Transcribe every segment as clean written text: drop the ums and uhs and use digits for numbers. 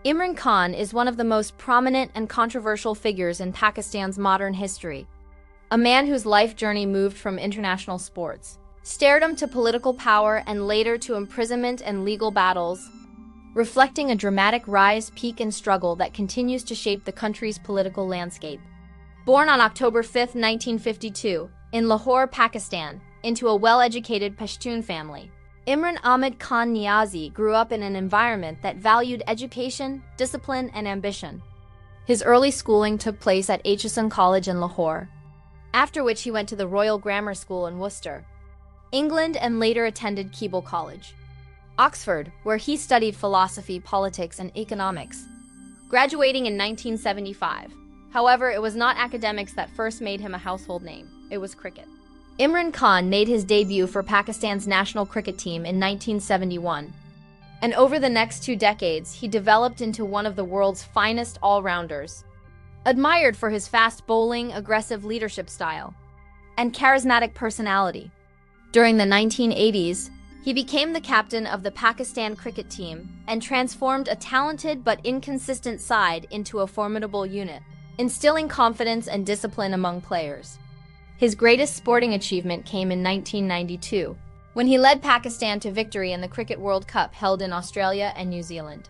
Imran Khan is one of the most prominent and controversial figures in Pakistan's modern history. A man whose life journey moved from international sports, stardom to political power, and later to imprisonment and legal battles, reflecting a dramatic rise, peak, and struggle that continues to shape the country's political landscape. Born on October 5, 1952, in Lahore, Pakistan, into a well-educated Pashtun family, Imran Ahmed Khan Niazi grew up in an environment that valued education, discipline, and ambition. His early schooling took place at Aitchison College in Lahore, after which he went to the Royal Grammar School in Worcester, England, and later attended Keble College, Oxford, where he studied philosophy, politics, and economics, graduating in 1975. However, it was not academics that first made him a household name, it was cricket. Imran Khan made his debut for Pakistan's national cricket team in 1971, and over the next 2 decades, he developed into one of the world's finest all-rounders, admired for his fast bowling, aggressive leadership style, and charismatic personality. During the 1980s, he became the captain of the Pakistan cricket team and transformed a talented but inconsistent side into a formidable unit, instilling confidence and discipline among players. His greatest sporting achievement came in 1992, when he led Pakistan to victory in the Cricket World Cup held in Australia and New Zealand.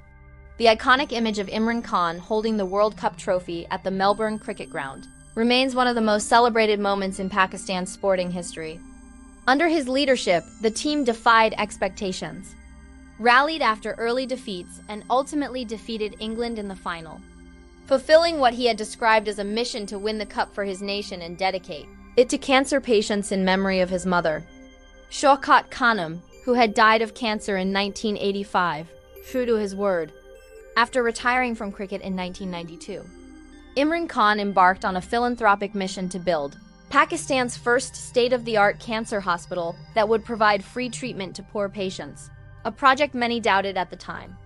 The iconic image of Imran Khan holding the World Cup trophy at the Melbourne Cricket Ground remains one of the most celebrated moments in Pakistan's sporting history. Under his leadership, the team defied expectations, rallied after early defeats, and ultimately defeated England in the final, fulfilling what he had described as a mission to win the cup for his nation and dedicate it to cancer patients in memory of his mother, Shaukat Khanum, who had died of cancer in 1985, true to his word, after retiring from cricket in 1992. Imran Khan embarked on a philanthropic mission to build Pakistan's first state-of-the-art cancer hospital that would provide free treatment to poor patients, a project many doubted at the time.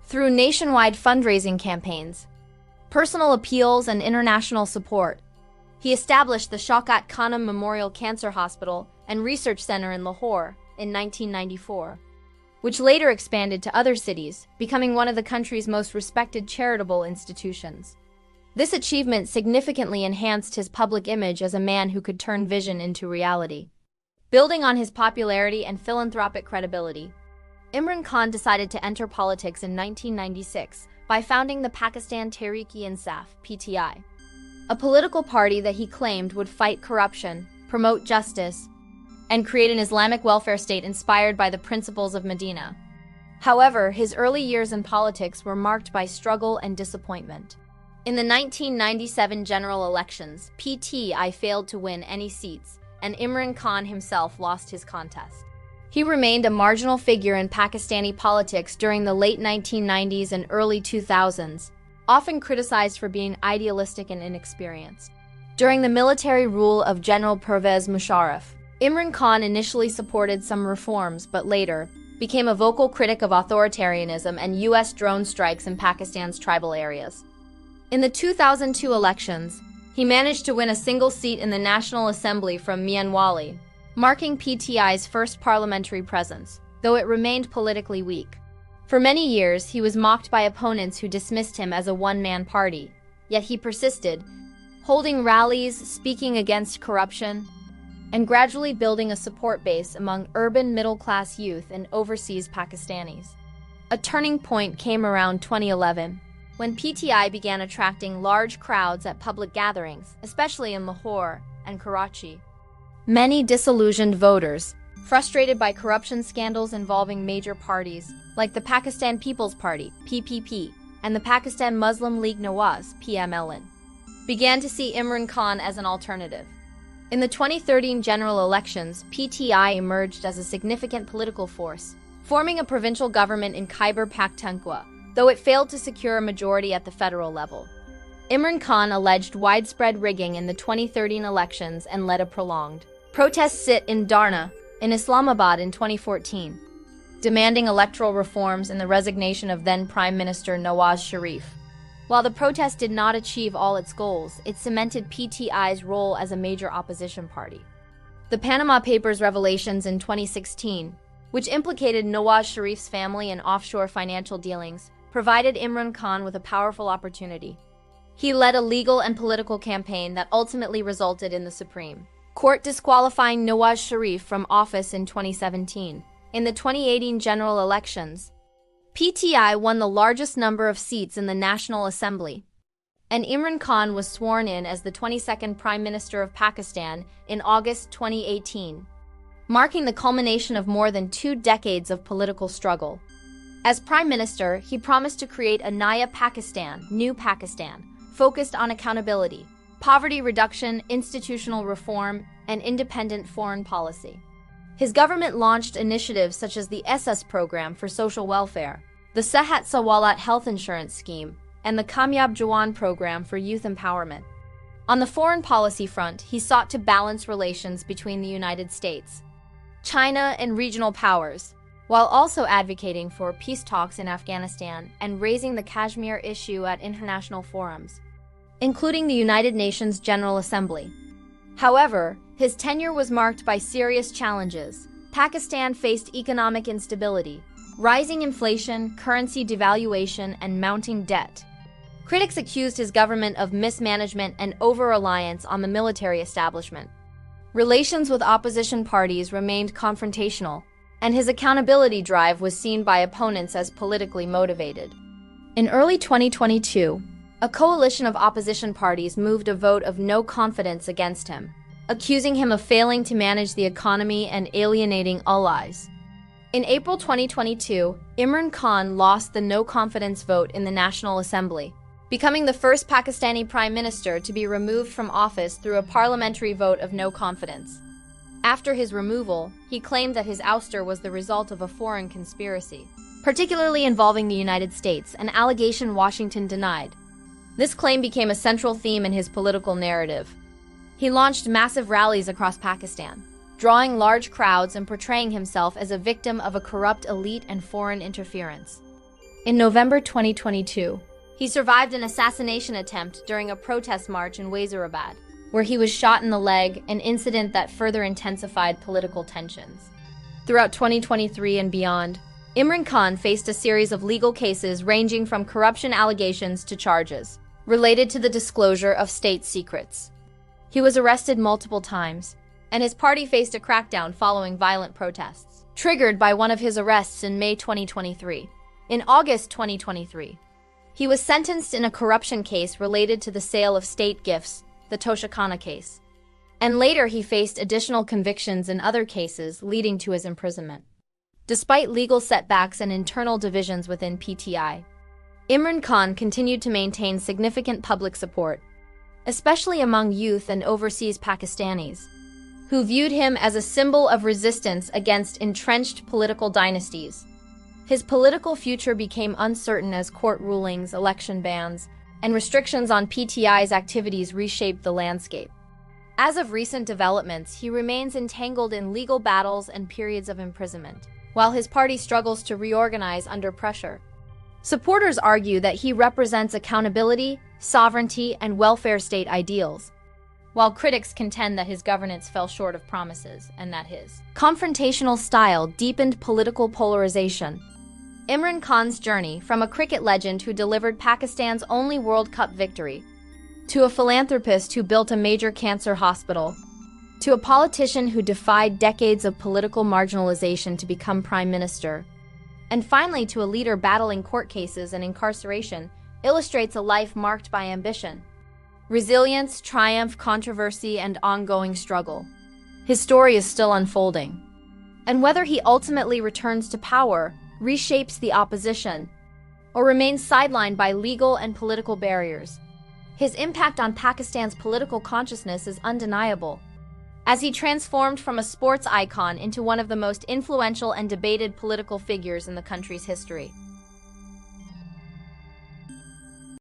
Through nationwide fundraising campaigns, personal appeals, and international support, he established the Shaukat Khanum Memorial Cancer Hospital and Research Center in Lahore in 1994, which later expanded to other cities, becoming one of the country's most respected charitable institutions. This achievement significantly enhanced his public image as a man who could turn vision into reality. Building on his popularity and philanthropic credibility, Imran Khan decided to enter politics in 1996 by founding the Pakistan Tehreek-e-Insaf (PTI), a political party that he claimed would fight corruption, promote justice, and create an Islamic welfare state inspired by the principles of Medina. However, his early years in politics were marked by struggle and disappointment. In the 1997 general elections, PTI failed to win any seats, and Imran Khan himself lost his contest. He remained a marginal figure in Pakistani politics during the late 1990s and early 2000s, often criticized for being idealistic and inexperienced. During the military rule of General Pervez Musharraf, Imran Khan initially supported some reforms but later became a vocal critic of authoritarianism and U.S. drone strikes in Pakistan's tribal areas. In the 2002 elections, he managed to win a single seat in the National Assembly from Mianwali, marking PTI's first parliamentary presence, though it remained politically weak. For many years, he was mocked by opponents who dismissed him as a one-man party, yet he persisted, holding rallies, speaking against corruption, and gradually building a support base among urban middle-class youth and overseas Pakistanis. A turning point came around 2011, when PTI began attracting large crowds at public gatherings, especially in Lahore and Karachi. Many disillusioned voters, frustrated by corruption scandals involving major parties like the Pakistan People's Party (PPP) and the Pakistan Muslim League Nawaz (PMLN), began to see Imran Khan as an alternative. In the 2013 general elections, PTI emerged as a significant political force, forming a provincial government in Khyber Pakhtunkhwa, though it failed to secure a majority at the federal level. Imran Khan alleged widespread rigging in the 2013 elections and led a prolonged protest sit-in Dharna in Islamabad in 2014, demanding electoral reforms and the resignation of then Prime Minister Nawaz Sharif. While the protest did not achieve all its goals, it cemented PTI's role as a major opposition party. The Panama Papers revelations in 2016, which implicated Nawaz Sharif's family in offshore financial dealings, provided Imran Khan with a powerful opportunity. He led a legal and political campaign that ultimately resulted in the Supreme Court disqualifying Nawaz Sharif from office in 2017. In the 2018 general elections, PTI won the largest number of seats in the National Assembly, and Imran Khan was sworn in as the 22nd Prime Minister of Pakistan in August 2018, marking the culmination of more than 2 decades of political struggle. As Prime Minister, he promised to create a Naya Pakistan, New Pakistan, focused on accountability, poverty reduction, institutional reform, and independent foreign policy. His government launched initiatives such as the SS program for social welfare, the Sehat Sawalat health insurance scheme, and the Kamyab Jawan program for youth empowerment. On the foreign policy front, he sought to balance relations between the United States, China, and regional powers, while also advocating for peace talks in Afghanistan and raising the Kashmir issue at international forums, including the United Nations General Assembly. However, his tenure was marked by serious challenges. Pakistan faced economic instability, rising inflation, currency devaluation, and mounting debt. Critics accused his government of mismanagement and over-reliance on the military establishment. Relations with opposition parties remained confrontational, and his accountability drive was seen by opponents as politically motivated. In early 2022, a coalition of opposition parties moved a vote of no confidence against him, accusing him of failing to manage the economy and alienating allies. In April 2022, Imran Khan lost the no-confidence vote in the National Assembly, becoming the first Pakistani Prime Minister to be removed from office through a parliamentary vote of no confidence. After his removal, he claimed that his ouster was the result of a foreign conspiracy, particularly involving the United States, an allegation Washington denied. This claim became a central theme in his political narrative. He launched massive rallies across Pakistan, drawing large crowds and portraying himself as a victim of a corrupt elite and foreign interference. In November 2022, he survived an assassination attempt during a protest march in Wazirabad, where he was shot in the leg, an incident that further intensified political tensions. Throughout 2023 and beyond, Imran Khan faced a series of legal cases ranging from corruption allegations to charges related to the disclosure of state secrets. He was arrested multiple times, and his party faced a crackdown following violent protests, triggered by one of his arrests in May 2023. In August 2023, he was sentenced in a corruption case related to the sale of state gifts, the Toshakhana case. And later he faced additional convictions in other cases leading to his imprisonment. Despite legal setbacks and internal divisions within PTI, Imran Khan continued to maintain significant public support, especially among youth and overseas Pakistanis, who viewed him as a symbol of resistance against entrenched political dynasties. His political future became uncertain as court rulings, election bans, and restrictions on PTI's activities reshaped the landscape. As of recent developments, he remains entangled in legal battles and periods of imprisonment, while his party struggles to reorganize under pressure. Supporters argue that he represents accountability, sovereignty, and welfare state ideals, while critics contend that his governance fell short of promises and that his confrontational style deepened political polarization. Imran Khan's journey, from a cricket legend who delivered Pakistan's only World Cup victory, to a philanthropist who built a major cancer hospital, to a politician who defied decades of political marginalization to become prime minister, and finally to a leader battling court cases and incarceration, illustrates a life marked by ambition, resilience, triumph, controversy, and ongoing struggle. His story is still unfolding, and whether he ultimately returns to power, reshapes the opposition, or remains sidelined by legal and political barriers, his impact on Pakistan's political consciousness is undeniable, as he transformed from a sports icon into one of the most influential and debated political figures in the country's history.